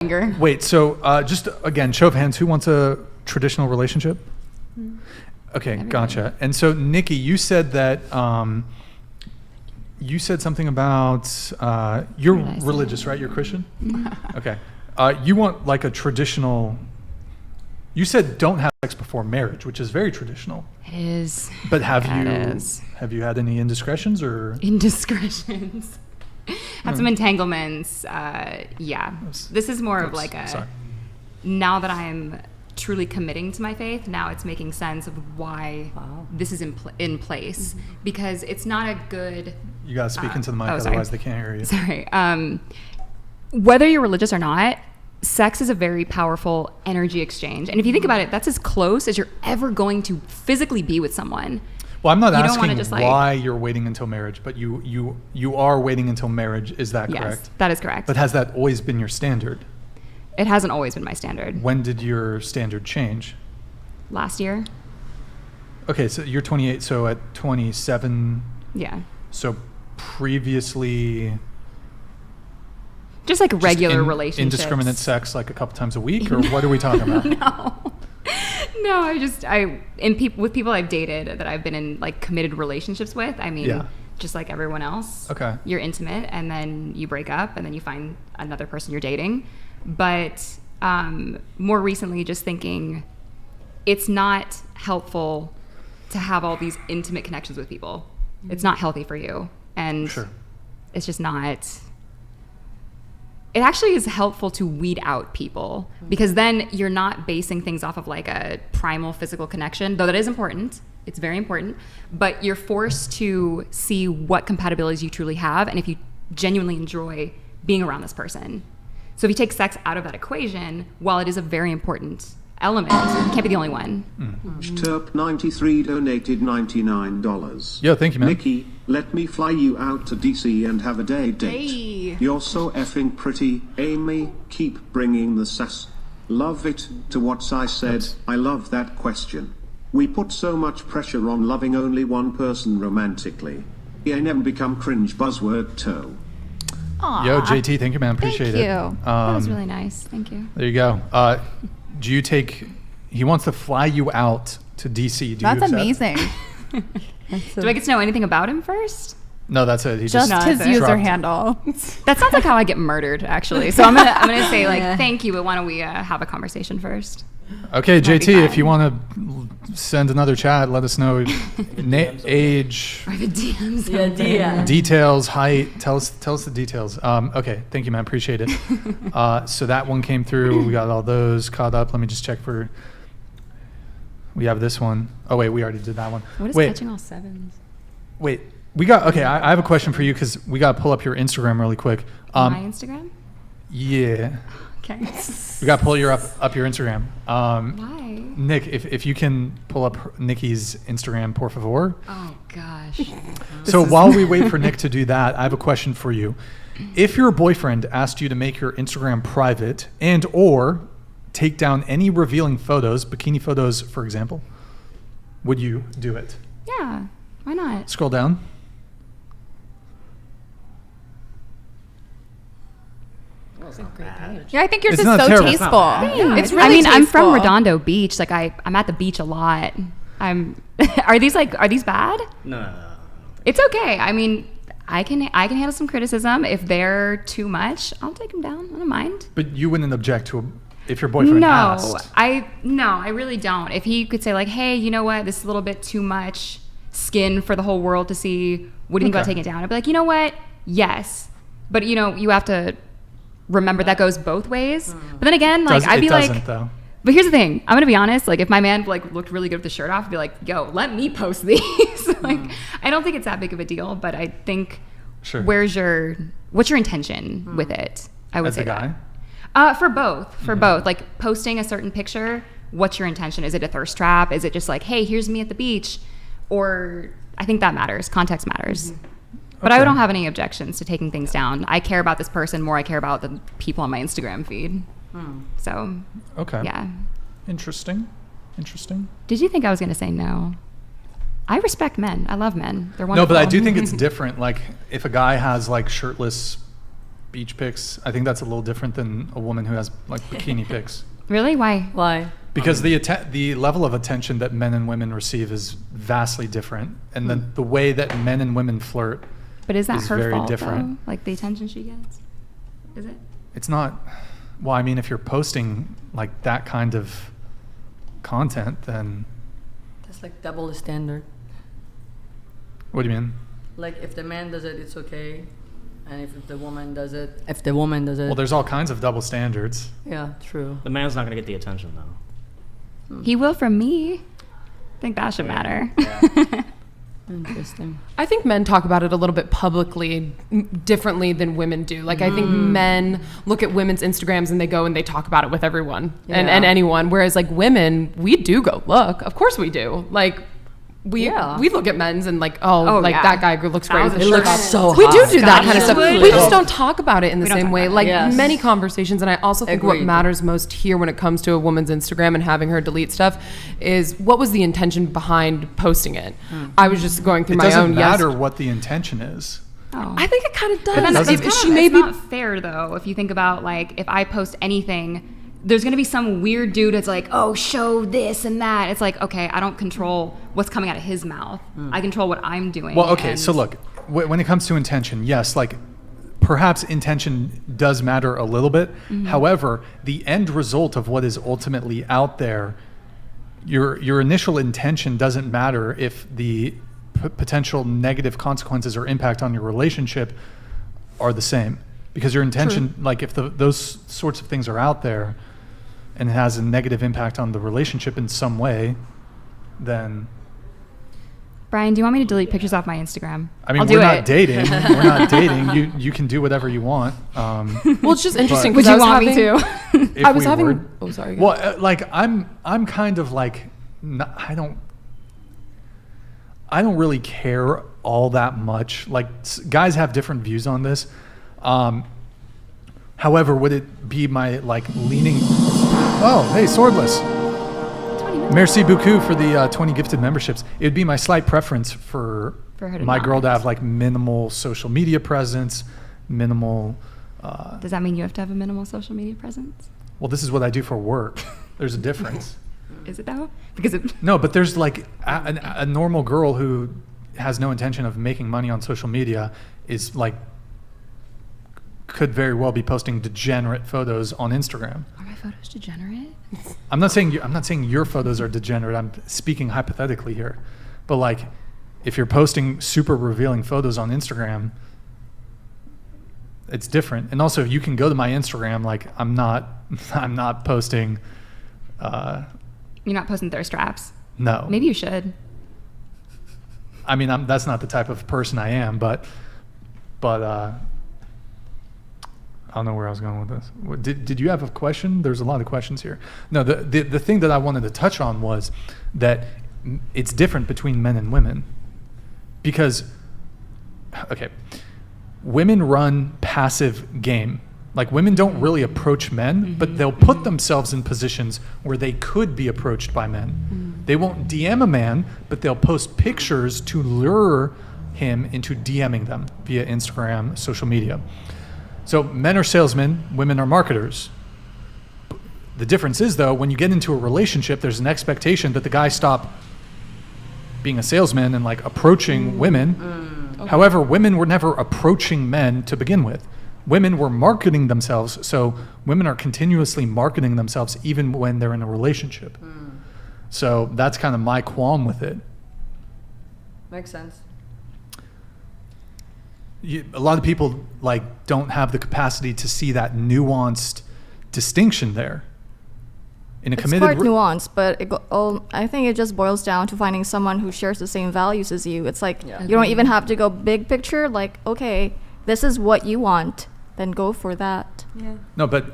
finger. Wait, so just again, show of hands, who wants a traditional relationship? Okay, gotcha. And so, Nikki, you said that you said something about you're religious, right? You're Christian? Okay. You want like a traditional. You said don't have sex before marriage, which is very traditional. It is. But have you had any indiscretions or indiscretions? Had some entanglements. Yeah. This is more of like a. Now that I'm truly committing to my faith, now it's making sense of why this is in place, because it's not a good. You gotta speak into the mic, otherwise they can't hear you. Sorry. Whether you're religious or not, sex is a very powerful energy exchange, and if you think about it, that's as close as you're ever going to physically be with someone. Well, I'm not asking why you're waiting until marriage, but you are waiting until marriage. Is that correct? Yes, that is correct. But has that always been your standard? It hasn't always been my standard. When did your standard change? Last year. Okay, so you're 28, so at 27. Yeah. So previously. Just like regular relationships. Indiscriminate sex like a couple times a week, or what are we talking about? No, with people I've dated that I've been in like committed relationships with, I mean, just like everyone else. Okay. You're intimate and then you break up and then you find another person you're dating. But more recently, just thinking it's not helpful to have all these intimate connections with people. It's not healthy for you. And it's just not. It actually is helpful to weed out people, because then you're not basing things off of like a primal physical connection, though that is important. It's very important. But you're forced to see what compatibilities you truly have and if you genuinely enjoy being around this person. So if you take sex out of that equation, while it is a very important element, you can't be the only one. Terp93 donated $99. Yo, thank you, man. Nikki, let me fly you out to DC and have a date. Hey. You're so effing pretty. Amy, keep bringing the sass. Love it. To what I said, I love that question. We put so much pressure on loving only one person romantically. I never become cringe buzzword toe. Aww. Yo, JT, thank you, man. Appreciate it. Thank you. That was really nice. Thank you. There you go. Do you take? He wants to fly you out to DC. That's amazing. Do I get to know anything about him first? No, that's it. He just his user handle. That sounds like how I get murdered, actually. So I'm gonna say like thank you, but why don't we have a conversation first? Okay, JT, if you want to send another chat, let us know age, details, height. Tell us the details. Okay, thank you, man. Appreciate it. So that one came through. We got all those caught up. Let me just check for. We have this one. Oh wait, we already did that one. What is catching all sevens? Wait, we got. Okay, I have a question for you because we got to pull up your Instagram really quick. My Instagram? Yeah. Okay. We got to pull up your Instagram. Why? Nick, if you can pull up Nikki's Instagram, por favor. Oh, gosh. So while we wait for Nick to do that, I have a question for you. If your boyfriend asked you to make your Instagram private and or take down any revealing photos, bikini photos, for example, would you do it? Yeah, why not? Scroll down. Yeah, I think yours is so tasteful. It's really tasteful. I'm from Redondo Beach. Like I'm at the beach a lot. Are these bad? No. It's okay. I mean, I can handle some criticism. If they're too much, I'll take them down. I don't mind. But you wouldn't object to if your boyfriend asked? No, I really don't. If he could say like, hey, you know what? This is a little bit too much skin for the whole world to see. What do you think about taking it down? I'd be like, you know what? Yes. But you have to remember that goes both ways. But then again, like I'd be like, though. But here's the thing. I'm gonna be honest. Like if my man like looked really good with the shirt off, I'd be like, yo, let me post these. I don't think it's that big of a deal. But I think, what's your intention with it? I would As say a guy? That. For both. Like posting a certain picture. What's your intention? Is it a thirst trap? Is it just like, hey, here's me at the beach? Or I think that matters. Context matters. But I don't have any objections to taking things down. I care about this person more. I care about the people on my Instagram feed. So, yeah. Interesting. Did you think I was going to say no? I respect men. I love men. They're wonderful. No, but I do think it's different. Like if a guy has like shirtless beach pics. I think that's a little different than a woman who has like bikini pics. Really? Why? Because the level of attention that men and women receive is vastly different, and the way that men and women flirt. But is that her very fault, different. though? Like the attention she gets? Is it? It's not. Well, I mean, if you're posting like that kind of content, then that's like double the standard. What do you mean? Like if the man does it, it's okay, and if the woman does it, well, there's all kinds of double standards. Yeah, true. The man's not gonna get the attention though. He will from me. I think that should matter. Yeah. Interesting. I think men talk about it a little bit publicly differently than women do. Like I think men look at women's Instagrams and they go and they talk about it with everyone and anyone. Whereas like women, we do go look. Of course we do. Like we look at men's and like that guy looks great. It looks so hot. We do that kind of stuff. Absolutely. We just don't talk about it in the same way. Like Yes. many conversations, and I also think what matters most here when it comes to a woman's Instagram and having her delete stuff is what was the intention behind posting it. I was just going through my own. It doesn't matter what the intention is. Oh. I think it kind of does. But then It's it's not fair though. If you think about like if I post anything, there's gonna be some weird dude that's like, oh, show this and that. It's like, okay, I don't control what's coming out of his mouth. I control what I'm doing. Well, okay, so look, when it comes to intention, yes, like perhaps intention does matter a little bit. However, the end result of what is ultimately out there, your initial intention doesn't matter if the potential negative consequences or impact on your relationship are the same. Because your intention, like if those sorts of things are out there and it has a negative impact on the relationship in some way, then... Brian, do you want me to delete pictures off my Instagram? I mean, we're not dating. We're not dating. You can do whatever you want. Well, it's just interesting. Would you want me to? I was having... Oh, sorry. Well, like I'm kind of like... I don't really care all that much. Like guys have different views on this. However, would it be my like leaning? Oh, hey, Swordless. Merci beaucoup for the 20 gifted memberships. It would be my slight preference for my girl to have like minimal social media presence, minimal. Does that mean you have to have a minimal social media presence? Well, this is what I do for work. There's a difference. Is it though? Because no, but there's like a normal girl who has no intention of making money on social media is like. Could very well be posting degenerate photos on Instagram. Are my photos degenerate? I'm not saying your photos are degenerate. I'm speaking hypothetically here. But like if you're posting super revealing photos on Instagram, it's different. And also you can go to my Instagram, like I'm not posting You're not posting thirst traps? No. Maybe you should. I mean, that's not the type of person I am, but I don't know where I was going with this. Did you have a question? There's a lot of questions here. No, the thing that I wanted to touch on was that it's different between men and women. Because, okay, women run passive game. Like women don't really approach men, but they'll put themselves in positions where they could be approached by men. They won't DM a man, but they'll post pictures to lure him into DMing them via Instagram, social media. So men are salesmen, women are marketers. The difference is though, when you get into a relationship, there's an expectation that the guy stop being a salesman and like approaching women. Okay. However, women were never approaching men to begin with. Women were marketing themselves, so women are continuously marketing themselves even when they're in a relationship. So that's kind of my qualm with it. Makes sense. A lot of people like don't have the capacity to see that nuanced distinction there. In a it's committed quite nuanced, but I think it just boils down to finding someone who shares the same values as you. It's like you don't even have to go big picture. Like, okay, this is what you want, then go for that. Yeah. No, but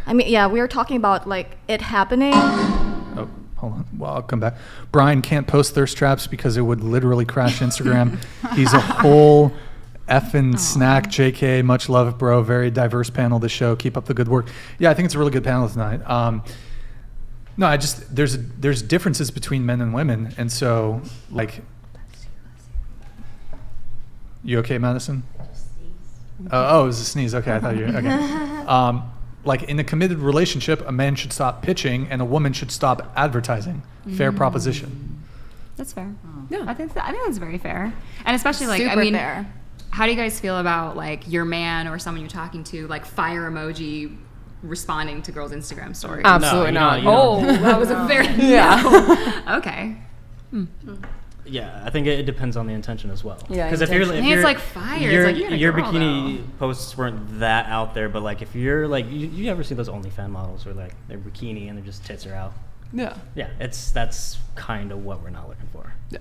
I mean, yeah, we are talking about like it happening. Oh, hold on. Well, I'll come back. Brian can't post thirst traps because it would literally crash Instagram. He's a whole effing snack. JK, much love, bro. Very diverse panel this show. Keep up the good work. Yeah, I think it's a really good panel tonight. No, I just there's differences between men and women, and so like, you okay, Madison? Oh, it was a sneeze. Okay, I thought you. Okay. Like in a committed relationship, a man should stop pitching and a woman should stop advertising. Fair proposition. That's fair. Yeah. I think that's very fair. And especially like, Super fair. How do you guys feel about like your man or someone you're talking to, like fire emoji responding to girls' Instagram stories? Absolutely not. That was a very Okay. Yeah, I think it depends on the intention as well. Yeah, because if it's like fire. It's like your bikini posts weren't that out there, but like if you're like you ever see those OnlyFans models where like they're bikini and their just tits are out? Yeah. Yeah, that's kind of what we're not looking for. Yeah.